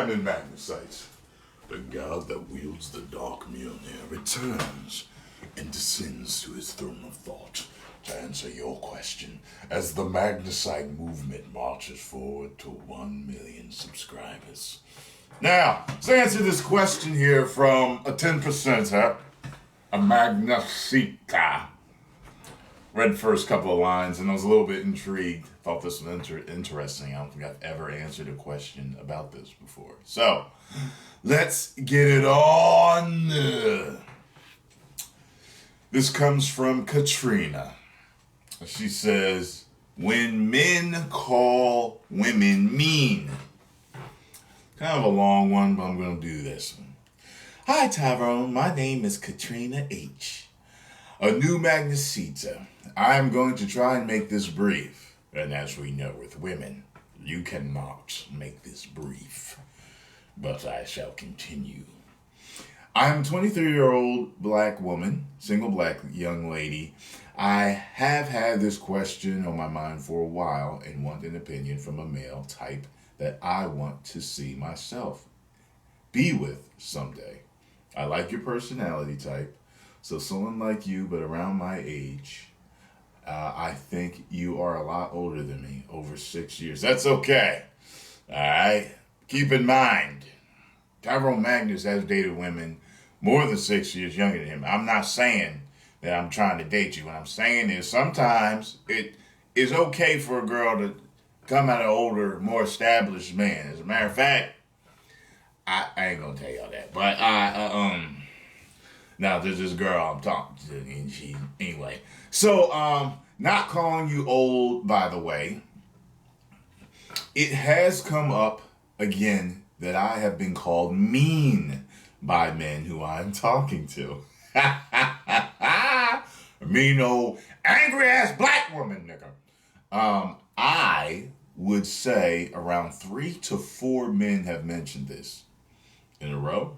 time in Magnus sites. The god that wields the dark Mjolnir returns and descends to his throne of thought to answer your question as the Magnesite movement marches forward to 1 million subscribers. Now, let's answer this question here from a 10%er, a Magnesita. Read the first couple of lines and I was a little bit intrigued. Thought this was interesting. I don't think I've ever answered a question about this before. So, let's get it on. This comes from Katrina. She says, when men call women mean. Kind of a long one, but I'm going to do this one. Hi, Tyrone. My name is Katrina H. A new Magnesita. I'm going to try and make this brief. And as we know with women, you cannot make this brief. But I shall continue. I'm a 23-year-old black woman, single black young lady. I have had this question on my mind for a while and want an opinion from a male type that I want to see myself be with someday. I like your personality type. So someone like you, but around my age, I think you are a lot older than me, over 6 years. That's okay. All right? Keep in mind, Tyrone Magnus has dated women more than 6 years younger than him. I'm not saying that I'm trying to date you. What I'm saying is sometimes it is okay for a girl to come at an older, more established man. As a matter of fact, I ain't gonna tell y'all that, but now there's this girl I'm talking to, and anyway. So, not calling you old, by the way. It has come up again that I have been called mean by men who I'm talking to. Mean old angry ass black woman, nigga. I would say around 3 to 4 men have mentioned this in a row.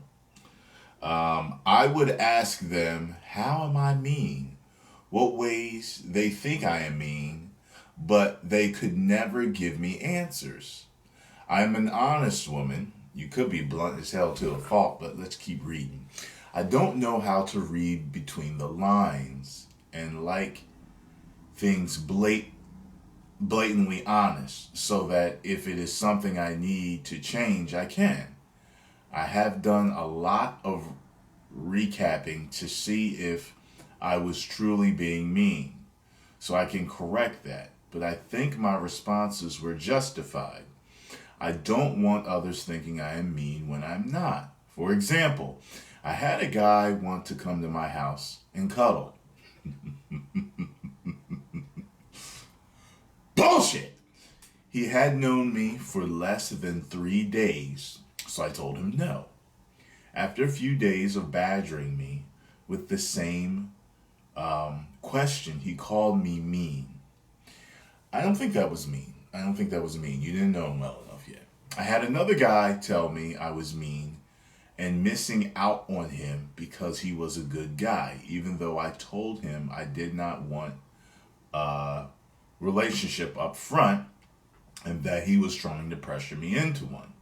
I would ask them, how am I mean? What ways they think I am mean, but they could never give me answers. I'm an honest woman. You could be blunt as hell to a fault, but let's keep reading. I don't know how to read between the lines and like things blatantly honest, so that if it is something I need to change, I can. I have done a lot of recapping to see if I was truly being mean, so I can correct that, but I think my responses were justified. I don't want others thinking I am mean when I'm not. For example, I had a guy want to come to my house and cuddle. Bullshit! He had known me for less than 3 days, so I told him no. After a few days of badgering me with the same question, he called me mean. I don't think that was mean. You didn't know him well enough yet. I had another guy tell me I was mean and missing out on him because he was a good guy, even though I told him I did not want a relationship up front and that he was trying to pressure me into one.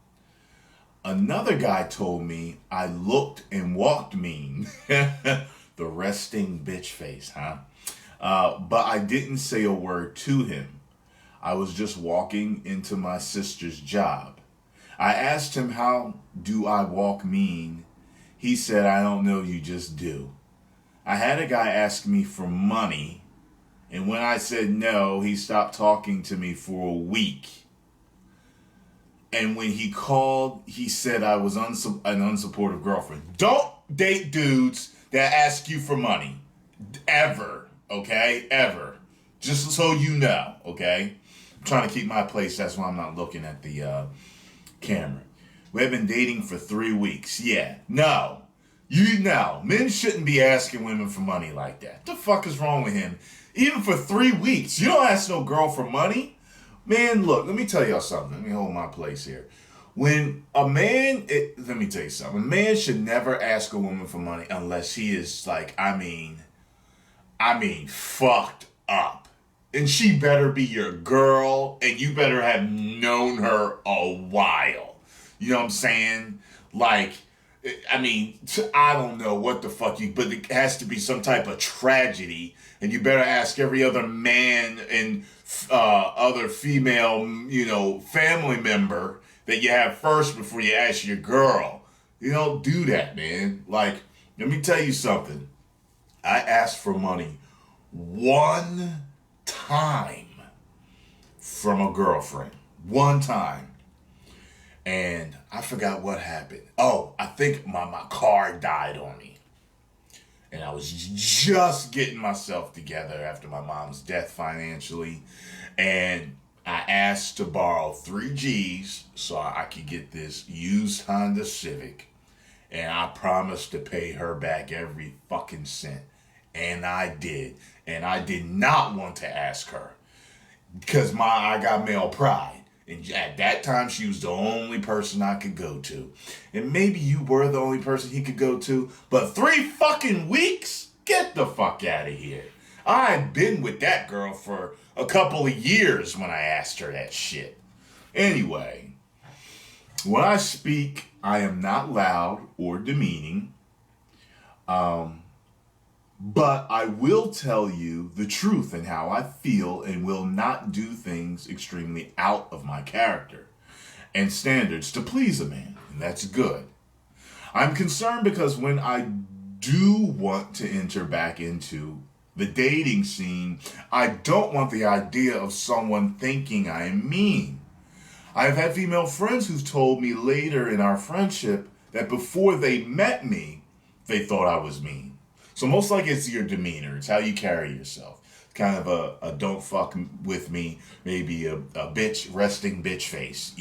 Another guy told me I looked and walked mean. The resting bitch face, huh? But I didn't say a word to him. I was just walking into my sister's job. I asked him, how do I walk mean? He said, I don't know, you just do. I had a guy ask me for money, and when I said no, he stopped talking to me for a week. And when he called, he said I was an unsupportive girlfriend. Don't date dudes that ask you for money. Ever. Okay? Ever. Just so you know. Okay? I'm trying to keep my place. That's why I'm not looking at the camera. We have been dating for 3 weeks. Yeah. No. You know. Men shouldn't be asking women for money like that. What the fuck is wrong with him? Even for 3 weeks. You don't ask no girl for money. Man, look, let me tell y'all something. Let me hold my place here. When a man, let me tell you something. A man should never ask a woman for money unless he is like, I mean, fucked up. And she better be your girl, and you better have known her a while. You know what I'm saying? Like, I mean, I don't know what the fuck but it has to be some type of tragedy, and you better ask every other man and other female, family member that you have first before you ask your girl. You don't do that, man. Like, let me tell you something. I asked for money one time from a girlfriend. One time. And I forgot what happened. Oh, I think my car died on me. And I was just getting myself together after my mom's death financially. And I asked to borrow 3 G's so I could get this used Honda Civic. And I promised to pay her back every fucking cent. And I did. And I did not want to ask her. Because I got male pride. And at that time, she was the only person I could go to. And maybe you were the only person he could go to. But 3 fucking weeks? Get the fuck out of here. I'd been with that girl for a couple of years when I asked her that shit. Anyway, when I speak, I am not loud or demeaning. But I will tell you the truth and how I feel and will not do things extremely out of my character and standards to please a man. And that's good. I'm concerned because when I do want to enter back into the dating scene, I don't want the idea of someone thinking I am mean. I've had female friends who've told me later in our friendship that before they met me, they thought I was mean. So most likely it's your demeanor. It's how you carry yourself. Kind of a don't fuck with me, maybe a bitch, resting bitch face,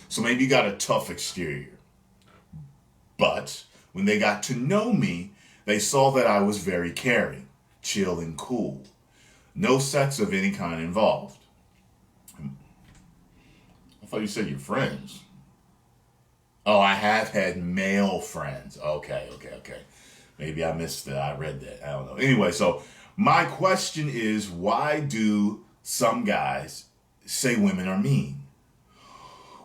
So maybe you got a tough exterior. But when they got to know me, they saw that I was very caring, chill, and cool. No sex of any kind involved. I thought you said your friends. Oh, I have had male friends. Okay. Maybe I missed that. I read that. I don't know. Anyway, so my question is, why do some guys say women are mean?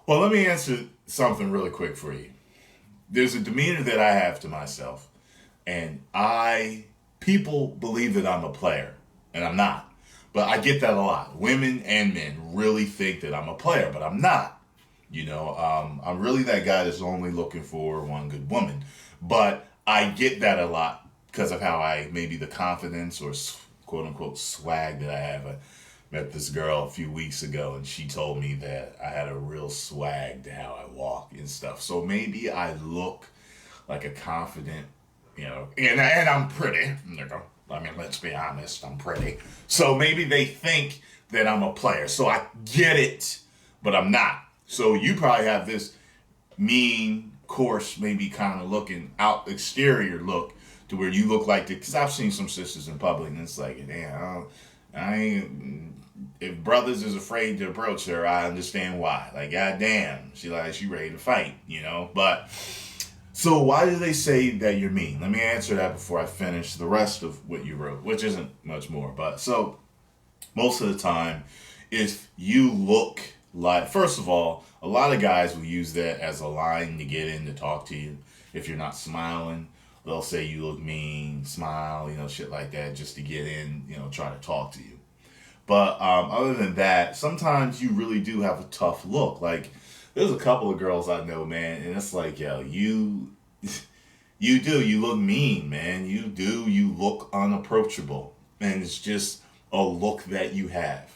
Well, let me answer something really quick for you. There's a demeanor that I have to myself, and people believe that I'm a player, and I'm not. But I get that a lot. Women and men really think that I'm a player, but I'm not. I'm really that guy that's only looking for one good woman. But I get that a lot because of how maybe the confidence or quote unquote swag that I have. I met this girl a few weeks ago and she told me that I had a real swag to how I walk and stuff. So maybe I look like a confident, and I'm pretty. I mean, let's be honest, I'm pretty. So maybe they think that I'm a player. So I get it, but I'm not. So you probably have this mean, course, maybe kind of looking out exterior look to where you look like because I've seen some sisters in public and it's like, damn, I ain't. If brothers is afraid to approach her, I understand why. Like, goddamn, she ready to fight, But so why do they say that you're mean? Let me answer that before I finish the rest of what you wrote, which isn't much more. But so most of the time, if you look like, first of all, a lot of guys will use that as a line to get in to talk to you. If you're not smiling, they'll say you look mean, smile, shit like that, just to get in, try to talk to you. But other than that, sometimes you really do have a tough look. Like, there's a couple of girls I know, man, and it's like, yo, you look mean, man. You look unapproachable. And it's just a look that you have.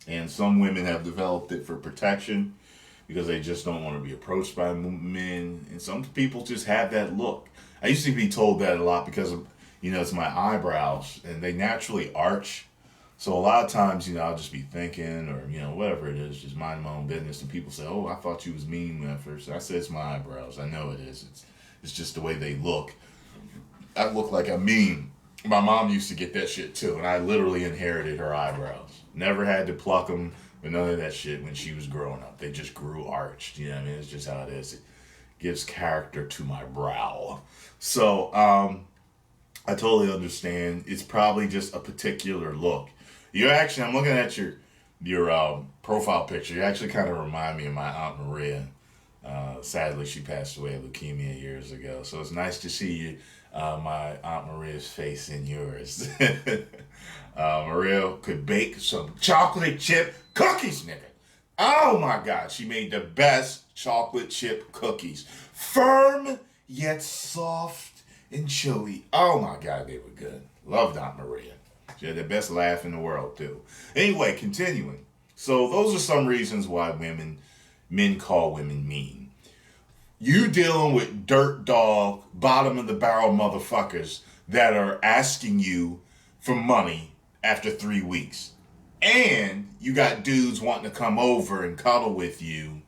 And some women have developed it for protection because they just don't want to be approached by men. And some people just have that look. I used to be told that a lot because of, it's my eyebrows and they naturally arch. So a lot of times, I'll just be thinking or, whatever it is, just mind my own business. And people say, oh, I thought you was mean when at first. I said, it's my eyebrows. I know it is. It's just the way they look. I look like I'm mean. My mom used to get that shit too. And I literally inherited her eyebrows. Never had to pluck them. But none of that shit when she was growing up. They just grew arched. It's just how it is. It gives character to my brow. So, I totally understand. It's probably just a particular look. I'm looking at your profile picture. You actually kind of remind me of my Aunt Maria. Sadly, she passed away of leukemia years ago. So it's nice to see you, my Aunt Maria's face in yours. Maria could bake some chocolate chip cookies, nigga. Oh my God, she made the best chocolate chip cookies. Firm yet soft and chewy. Oh my God, they were good. Loved Aunt Maria. She had the best laugh in the world too. Anyway, continuing. So those are some reasons why men call women mean. You dealing with dirt dog, bottom of the barrel motherfuckers that are asking you for money after 3 weeks. And you got dudes wanting to come over and cuddle with you,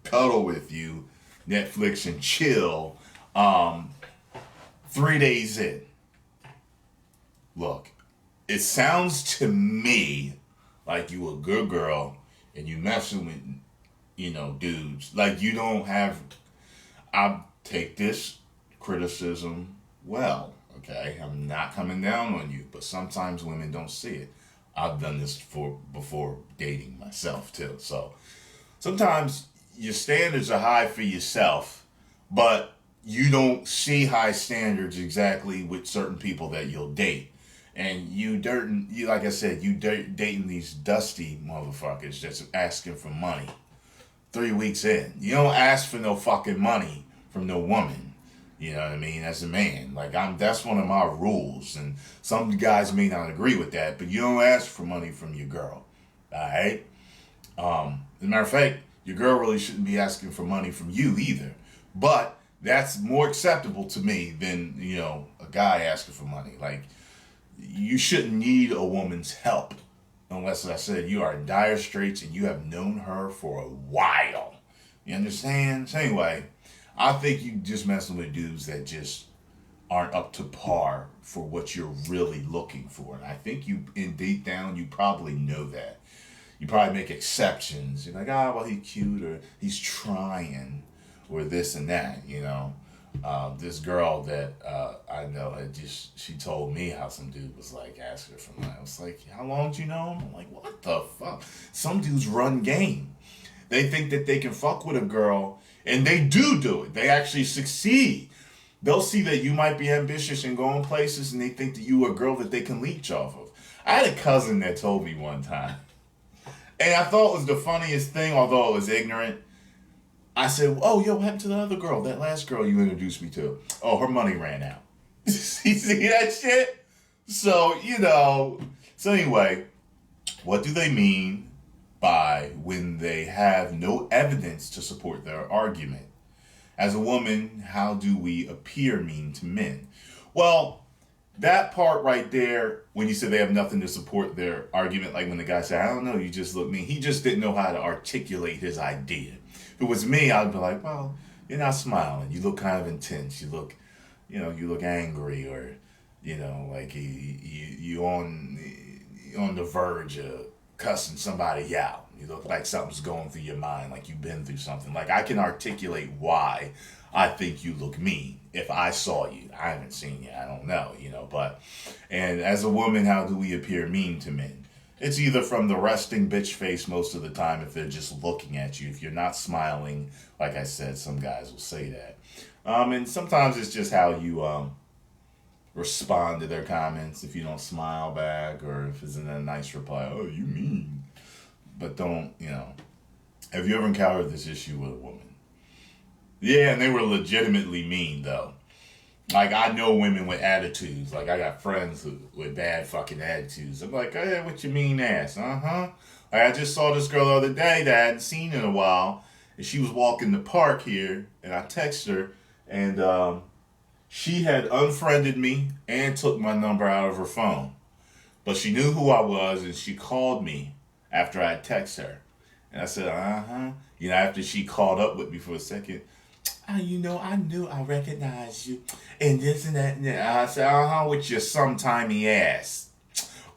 Netflix and chill, 3 days in. Look, it sounds to me like you a good girl and you messing with, dudes. Like you don't have, I take this criticism well, okay? I'm not coming down on you, but sometimes women don't see it. I've done this before dating myself too. So sometimes your standards are high for yourself, but you don't see high standards exactly with certain people that you'll date. And you like I said, dating these dusty motherfuckers that's asking for money. 3 weeks in, you don't ask for no fucking money from no woman. You know what I mean? As a man, like that's one of my rules, and some guys may not agree with that, but you don't ask for money from your girl. All right. As a matter of fact, your girl really shouldn't be asking for money from you either. But that's more acceptable to me than a guy asking for money. Like you shouldn't need a woman's help unless, as I said, you are in dire straits and you have known her for a while. You understand? So anyway, I think you just messing with dudes that just aren't up to par for what you're really looking for. And I think deep down, you probably know that. You probably make exceptions. You're like, well, he's cute, or he's trying, or this and that, this girl that I know she told me how some dude was like asking her for money. I was like, how long did you know him? I'm like, what the fuck? Some dudes run game. They think that they can fuck with a girl, and they do it. They actually succeed. They'll see that you might be ambitious and going places, and they think that you are a girl that they can leech off of. I had a cousin that told me one time, and I thought it was the funniest thing, although it was ignorant. I said, oh, what happened to the other girl, that last girl you introduced me to? Oh, her money ran out. You see that shit? So, So anyway, what do they mean by when they have no evidence to support their argument? As a woman, how do we appear mean to men? Well, that part right there, when you said they have nothing to support their argument, like when the guy said, I don't know, you just look mean. He just didn't know how to articulate his idea. If it was me, I'd be like, well, you're not smiling. You look kind of intense. You look, you look angry, or, like you on the verge of cussing somebody out. You look like something's going through your mind, like you've been through something. Like I can articulate why I think you look mean if I saw you. I haven't seen you. I don't know, and as a woman, how do we appear mean to men? It's either from the resting bitch face most of the time if they're just looking at you. If you're not smiling, like I said, some guys will say that. And sometimes it's just how you respond to their comments. If you don't smile back, or if it's in a nice reply, oh, you mean. But don't, have you ever encountered this issue with a woman? Yeah, and they were legitimately mean, though. Like, I know women with attitudes. Like, I got friends with bad fucking attitudes. I'm like, hey, what you mean ass? Uh-huh. Like, I just saw this girl the other day that I hadn't seen in a while, and she was walking the park here, and I texted her, and she had unfriended me and took my number out of her phone. But she knew who I was, and she called me after I texted her. And I said, uh-huh. After she called up with me for a second, I knew I recognized you, and this and that, and that. I said, with your sometimey ass.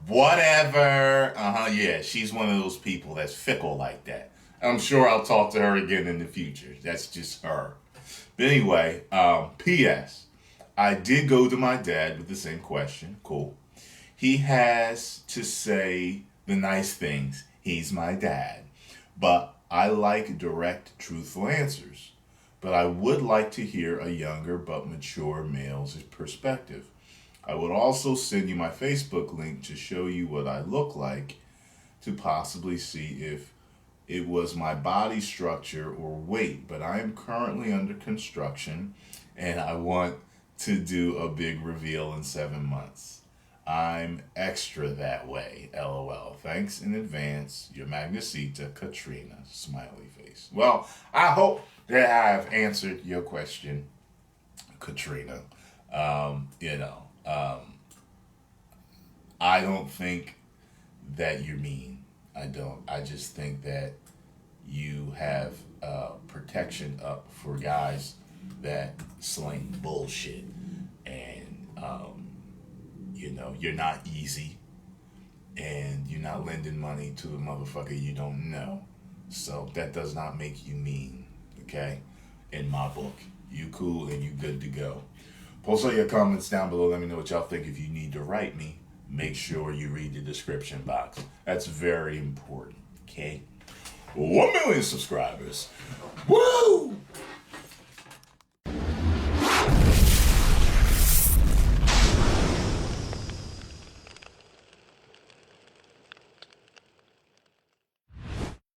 Whatever. Yeah, she's one of those people that's fickle like that. I'm sure I'll talk to her again in the future. That's just her. But anyway, P.S. I did go to my dad with the same question. Cool. He has to say the nice things. He's my dad. But I like direct, truthful answers, but I would like to hear a younger but mature male's perspective. I would also send you my Facebook link to show you what I look like to possibly see if it was my body structure or weight. But I am currently under construction and I want to do a big reveal in 7 months. I'm extra that way, lol. Thanks in advance, your Magnesita Katrina, smiley face. Well, I hope that I have answered your question, Katrina. You know, I don't think that you're mean. I don't. I just think that you have protection up for guys that sling bullshit. And, you're not easy. And you're not lending money to the motherfucker you don't know. So that does not make you mean. Okay? In my book. You cool and you good to go. Post all your comments down below. Let me know what y'all think. If you need to write me, make sure you read the description box. That's very important. Okay? 1 million subscribers. Woo!